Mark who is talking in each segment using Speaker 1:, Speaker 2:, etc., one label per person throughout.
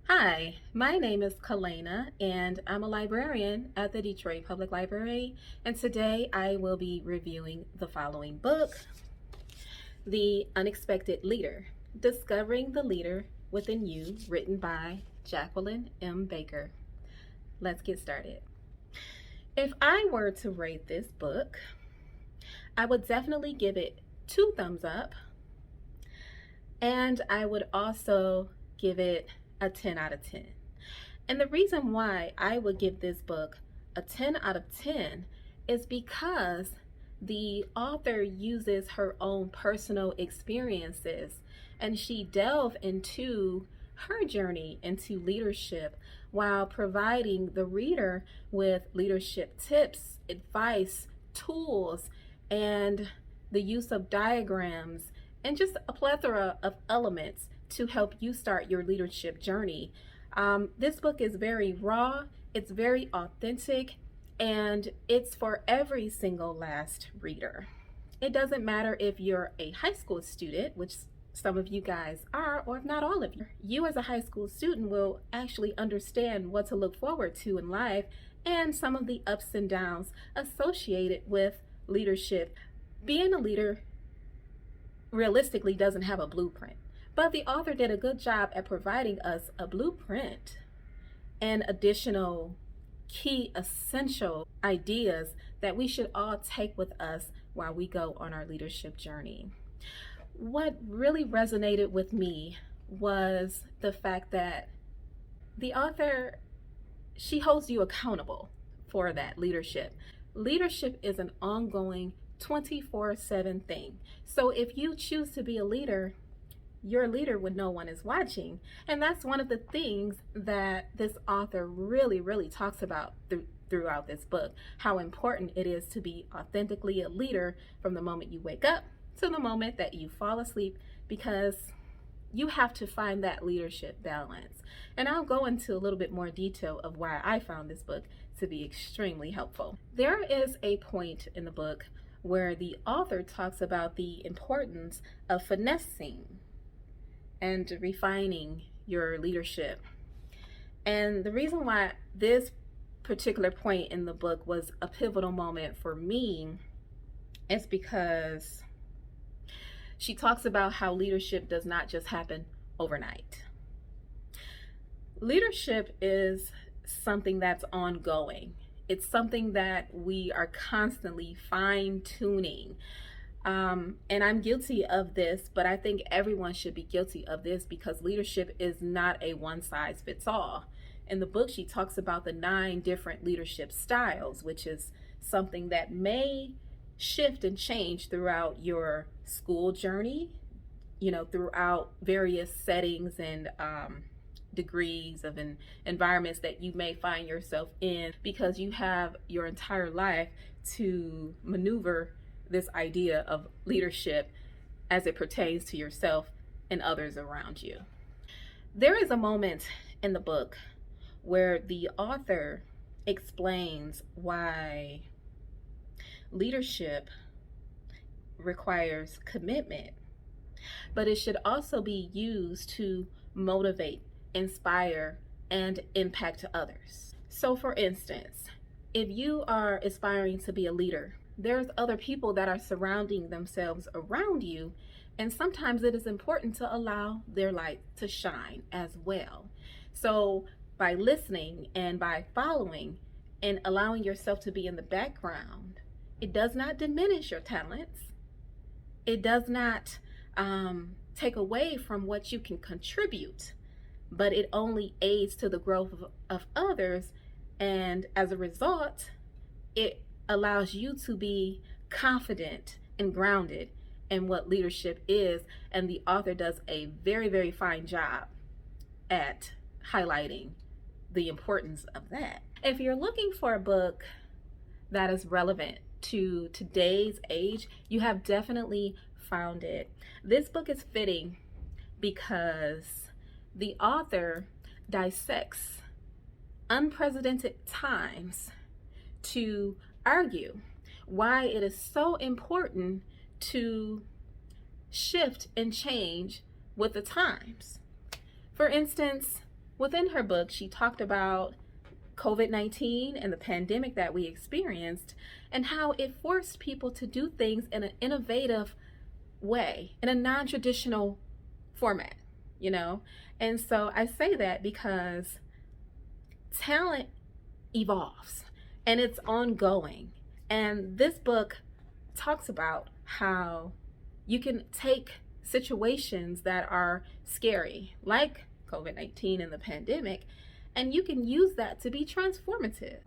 Speaker 1: Hi, my name is Kalana, and I'm a librarian at the Detroit Public Library. And today I will be reviewing the following book, The Unexpected Leader, Discovering the Leader Within You, written by Jacqueline M. Let's get started. If I were to rate this book, I would definitely give it 2 thumbs up, and I would also give it a 10 out of 10. And the reason why I would give this book a 10 out of 10 is because the author uses her own personal experiences and she delves into her journey into leadership while providing the reader with leadership tips, advice, tools, and the use of diagrams and just a plethora of elements to help you start your leadership journey. This book is very raw, it's very authentic, and it's for every single last reader. It doesn't matter if you're a high school student, which some of you guys are, or if not all of you. You as a high school student will actually understand what to look forward to in life and some of the ups and downs associated with leadership. Being a leader realistically doesn't have a blueprint. But the author did a good job at providing us a blueprint and additional key essential ideas that we should all take with us while we go on our leadership journey. What really resonated with me was the fact that the author, she holds you accountable for that leadership. Leadership is an ongoing 24/7 thing. So if you choose to be a leader, you're a leader when no one is watching. And that's one of the things that this author really talks about throughout this book, how important it is to be authentically a leader from the moment you wake up to the moment that you fall asleep, because you have to find that leadership balance. And I'll go into a little bit more detail of why I found this book to be extremely helpful. There is a point in the book where the author talks about the importance of finessing and refining your leadership. And the reason why this particular point in the book was a pivotal moment for me is because she talks about how leadership does not just happen overnight. Leadership is something that's ongoing. It's something that we are constantly fine-tuning. And I'm guilty of this, but I think everyone should be guilty of this because leadership is not a one-size-fits-all. In the book, she talks about the 9 different leadership styles, which is something that may shift and change throughout your school journey, throughout various settings and degrees of environments that you may find yourself in, because you have your entire life to maneuver this idea of leadership as it pertains to yourself and others around you. There is a moment in the book where the author explains why leadership requires commitment, but it should also be used to motivate, inspire, and impact others. So for instance, if you are aspiring to be a leader, there's other people that are surrounding themselves around you, and sometimes it is important to allow their light to shine as well. So by listening and by following and allowing yourself to be in the background, it does not diminish your talents. It does not take away from what you can contribute, but it only aids to the growth of others. And as a result, it allows you to be confident and grounded in what leadership is. And the author does a very fine job at highlighting the importance of that. If you're looking for a book that is relevant to today's age, you have definitely found it. This book is fitting because the author dissects unprecedented times to argue why it is so important to shift and change with the times. For instance, Within her book, she talked about COVID-19 and the pandemic that we experienced and how it forced people to do things in an innovative way, in a non-traditional format, you know? And so I say that because talent evolves and it's ongoing. And this book talks about how you can take situations that are scary, like COVID-19 and the pandemic, and you can use that to be transformative.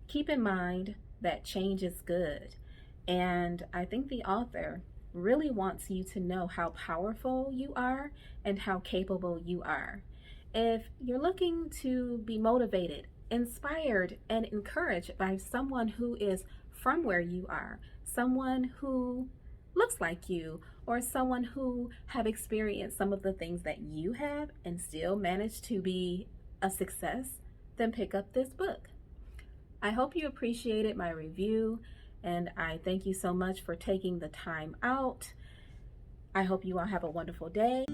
Speaker 1: Keep in mind that change is good. And I think the author really wants you to know how powerful you are and how capable you are. If you're looking to be motivated, inspired, and encouraged by someone who is from where you are, someone who looks like you, or someone who have experienced some of the things that you have and still managed to be a success, then pick up this book. I hope you appreciated my review, and I thank you so much for taking the time out. I hope you all have a wonderful day.